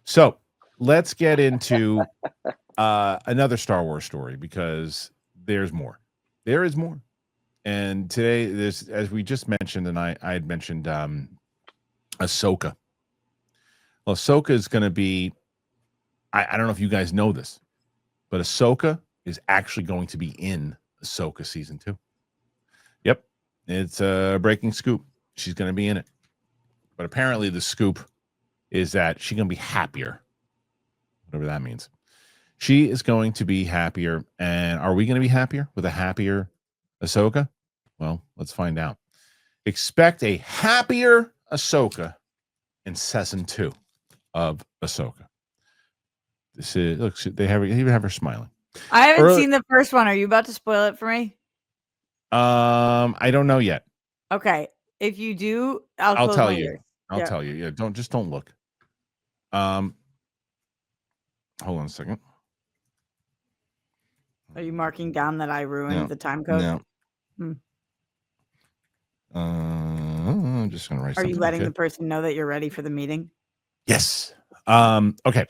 So let's get into another Star Wars story because there's more. There is more. And today, there's, as we just mentioned, and I had mentioned Ahsoka. Well, Ahsoka is going to be, I don't know if you guys know this, but Ahsoka is actually going to be in Ahsoka season 2. Yep. It's a breaking scoop. She's going to be in it. But apparently the scoop is that she's going to be happier. Whatever that means. She is going to be happier. And are we going to be happier with a happier Ahsoka? Well, let's find out. Expect a happier Ahsoka in season 2 of Ahsoka. This is, look, they even have her smiling. I haven't seen the first one. Are you about to spoil it for me? I don't know yet. Okay. If you do, I'll tell you. I'll tell you. Yeah, don't look. Hold on a second. Are you marking down that I ruined the time code? No. I'm just gonna write. Are you letting the person know that you're ready for the meeting? Yes. Okay.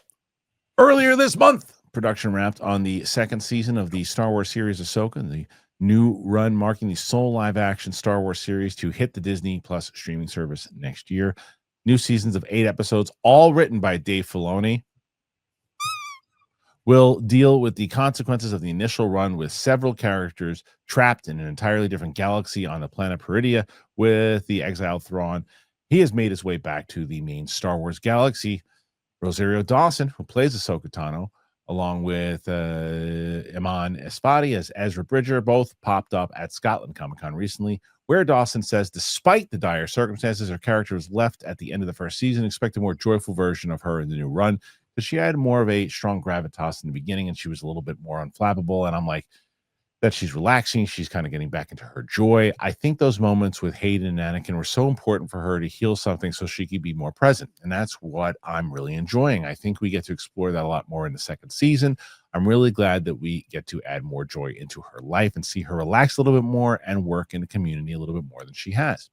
Earlier this month, production wrapped on the second season of the Star Wars series Ahsoka, the new run marking the sole live-action Star Wars series to hit the Disney Plus streaming service next year. New seasons of 8 episodes, all written by Dave Filoni, will deal with the consequences of the initial run, with several characters trapped in an entirely different galaxy on the planet Peridia with the exiled Thrawn. He has made his way back to the main Star Wars galaxy. Rosario Dawson, who plays Ahsoka Tano, along with Iman Esfati as Ezra Bridger, both popped up at Scotland Comic-Con recently, where Dawson says, despite the dire circumstances, her character was left at the end of the first season. Expect a more joyful version of her in the new run, because she had more of a strong gravitas in the beginning, and she was a little bit more unflappable. And I'm like, that she's relaxing, she's kind of getting back into her joy. I think those moments with Hayden and Anakin were so important for her to heal something so she could be more present. And that's what I'm really enjoying. I think we get to explore that a lot more in the second season. I'm really glad that we get to add more joy into her life and see her relax a little bit more and work in the community a little bit more than she has.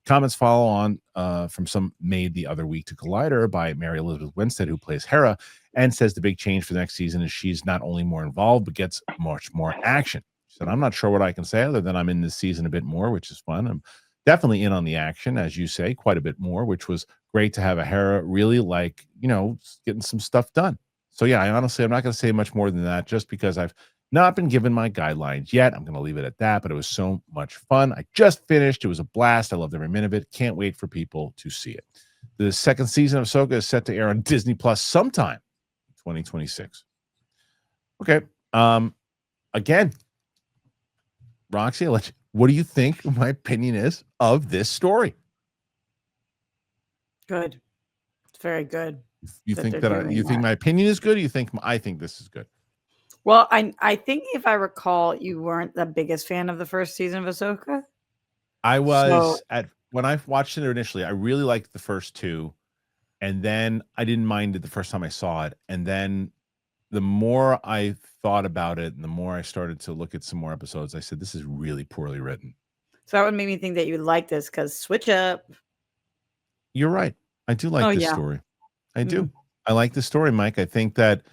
Comments follow on from some made the other week to Collider by Mary Elizabeth Winstead, who plays Hera, and says the big change for the next season is she's not only more involved, but gets much more action. She said, I'm not sure what I can say other than I'm in this season a bit more, which is fun. I'm definitely in on the action, as you say, quite a bit more, which was great to have a Hera really like, getting some stuff done. So yeah, I'm not going to say much more than that, just because I've not been given my guidelines yet. I'm going to leave it at that, but it was so much fun. I just finished. It was a blast. I loved every minute of it. Can't wait for people to see it. The second season of Ahsoka is set to air on Disney Plus sometime in 2026. Okay. Again, Roxy, what do you think my opinion is of this story? Good. It's very good. You think think my opinion is good? Or you think I think this is good? Well, I think if I recall, you weren't the biggest fan of the first season of Ahsoka. I was when I watched it initially. I really liked the first 2, and then I didn't mind it the first time I saw it. And then the more I thought about it, and the more I started to look at some more episodes, I said, "This is really poorly written." So that would make me think that you like this because switch up. You're right. I do like this story. I do. I like the story, Mike. I think that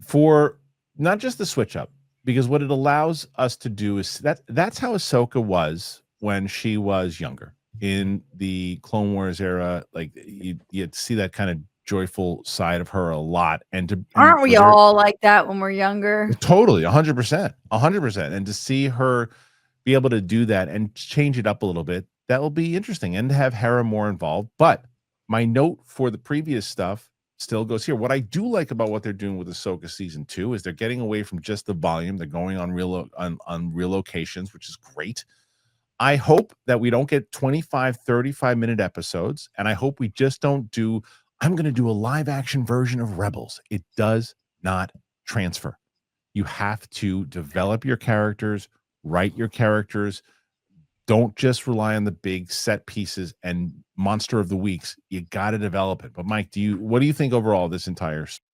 for not just the switch up, because what it allows us to do is that's how Ahsoka was when she was younger in the Clone Wars era. Like you'd see that kind of joyful side of her a lot. Aren't we all like that when we're younger? Totally, 100%. And to see her be able to do that and change it up a little bit, that will be interesting, and to have Hera more involved. But my note for the previous stuff still goes here. What I do like about what they're doing with Ahsoka season 2 is they're getting away from just the volume. They're going on real locations, which is great. I hope that we don't get 25, 35-minute episodes, and I hope we just don't do, I'm going to do a live action version of Rebels. It does not transfer. You have to develop your characters, write your characters. Don't just rely on the big set pieces and monster of the weeks. You got to develop it. But Mike, what do you think overall of this entire story?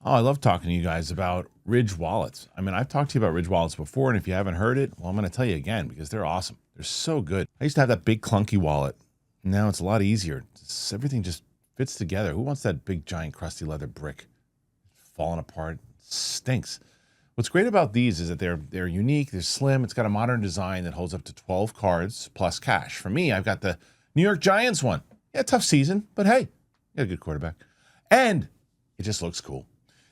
Oh, I love talking to you guys about Ridge wallets. I mean, I've talked to you about Ridge wallets before, and if you haven't heard it, well, I'm going to tell you again because they're awesome. They're so good. I used to have that big clunky wallet. Now it's a lot easier. Everything just Fits together. Who wants that big, giant, crusty leather brick falling apart? Stinks. What's great about these is that they're unique. They're slim. It's got a modern design that holds up to 12 cards plus cash. For me, I've got the New York Giants one. Yeah, tough season, but hey, you got a good quarterback. And it just looks cool.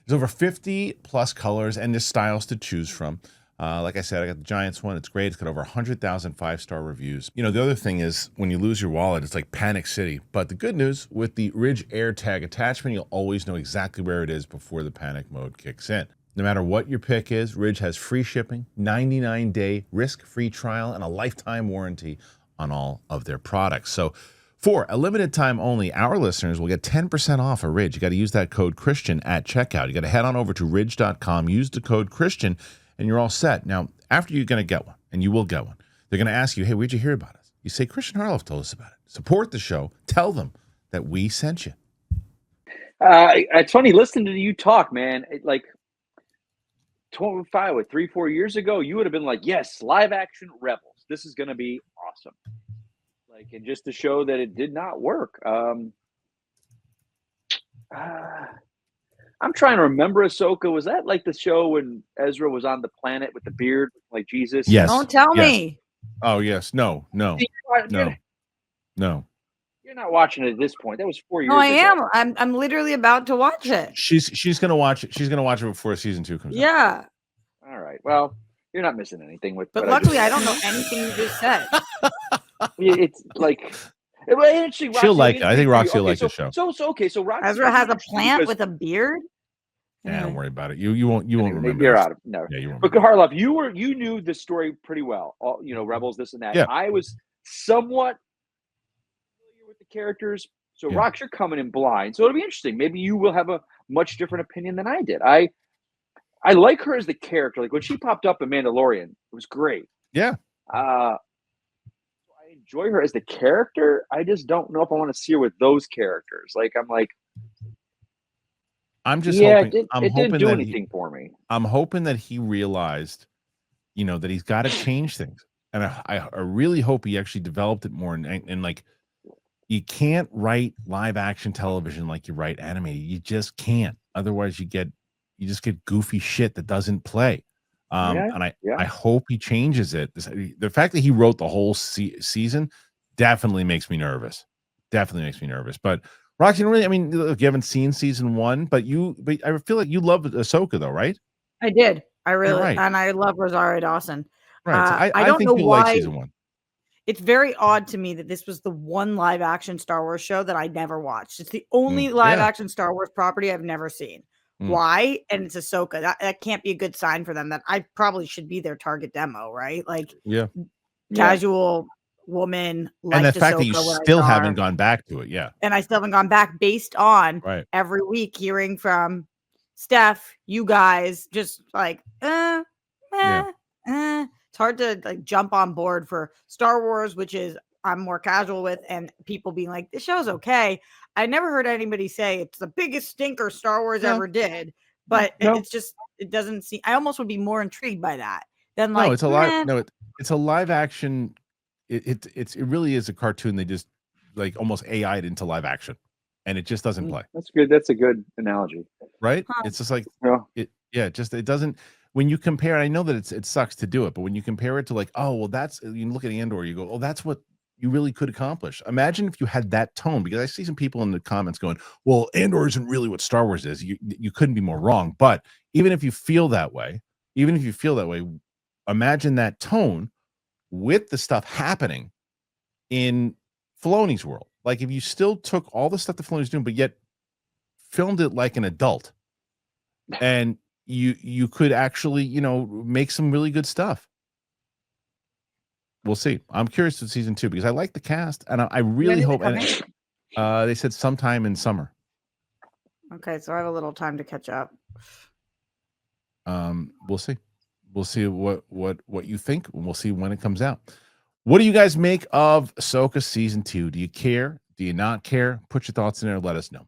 There's over 50 plus colors and there's styles to choose from. Like I said, I got the Giants one. It's great. It's got over 100,000 5-star reviews. You know, the other thing is when you lose your wallet, it's like Panic City. But the good news, with the Ridge AirTag attachment, you'll always know exactly where it is before the panic mode kicks in. No matter what your pick is, Ridge has free shipping, 99-day risk-free trial, and a lifetime warranty on all of their products. So for a limited time only, our listeners will get 10% off a Ridge. You got to use that code Kristian at checkout. You got to head on over to ridge.com, use the code Kristian, and you're all set. Now, after you're going to get one, and you will get one, they're going to ask you, hey, where'd you hear about us? You say, Kristian Harloff told us about it. Support the show. Tell them that we sent you. It's funny listening to you talk, man. Like 3-4 years ago, you would have been like, yes, live action Rebels. This is going to be awesome. Like, and just to show that it did not work. I'm trying to remember Ahsoka. Was that like the show when Ezra was on the planet with the beard, like Jesus? Yes. Don't tell me. Oh, yes. No. You're not watching it at this point. That was 4 years No, I ago. am. I'm literally about to watch it. She's gonna watch it. She's gonna watch it before season 2 comes out. Yeah. All right. Well, you're not missing anything with. But luckily, I don't know anything you just said. It's like. Actually, she'll like it. I think Roxy will like the show. So Roxy. Ezra has a plant with a beard. Yeah, don't worry about it. You won't remember. You're out of no. Yeah, you won't. But Harloff, you knew the story pretty well. All, Rebels, this and that. Yeah. I was somewhat familiar with the characters. So Rox, you're coming in blind. So it'll be interesting. Maybe you will have a much different opinion than I did. I like her as the character. Like when she popped up in Mandalorian, it was great. Yeah. I enjoy her as the character. I just don't know if I want to see her with those characters. Like I'm just hoping. It didn't do anything for me. I'm hoping that he realized, that he's got to change things, and I really hope he actually developed it more. And like, you can't write live action television like you write animated. You just can't. Otherwise, you just get goofy shit that doesn't play. And I hope he changes it. The fact that he wrote the whole season definitely makes me nervous. But Roxy, really, I mean, look, you haven't seen season 1, but I feel like you love Ahsoka, though, right? I did. I really, right. And I love Rosario Dawson. Right. So I don't think know you why. like season 1. It's very odd to me that this was the one live action Star Wars show that I never watched. It's the only live action Star Wars property I've never seen. Why? And it's Ahsoka. That can't be a good sign for them. That I probably should be their target demo, right? Like, casual woman, and the fact that you still haven't gone back to it, and I still haven't gone back based on every week hearing from Steph, you guys, just like, it's hard to like jump on board for Star Wars, which is I'm more casual with, and people being like, this show's okay. I never heard anybody say it's the biggest stinker Star Wars ever did, but it's just, it doesn't seem, I almost would be more intrigued by that than like, it's a live action. It really is a cartoon. They just like almost AI'd into live action, and it just doesn't play. That's good. That's a good analogy, right? It's just like it doesn't. When you compare, I know that it sucks to do it, but when you compare it to like, oh well, that's, you look at Andor, you go, oh, that's what you really could accomplish. Imagine if you had that tone, because I see some people in the comments going, well, Andor isn't really what Star Wars is. You couldn't be more wrong. But even if you feel that way, imagine that tone with the stuff happening in Filoni's world. Like if you still took all the stuff that Filoni's doing, but yet filmed it like an adult, and you could actually, make some really good stuff. We'll see. I'm curious with season 2 because I like the cast, and I really hope. And they said sometime in summer. Okay, so I have a little time to catch up. We'll see. We'll see what you think. We'll see when it comes out. What do you guys make of Ahsoka season 2? Do you care? Do you not care? Put your thoughts in there. Let us know.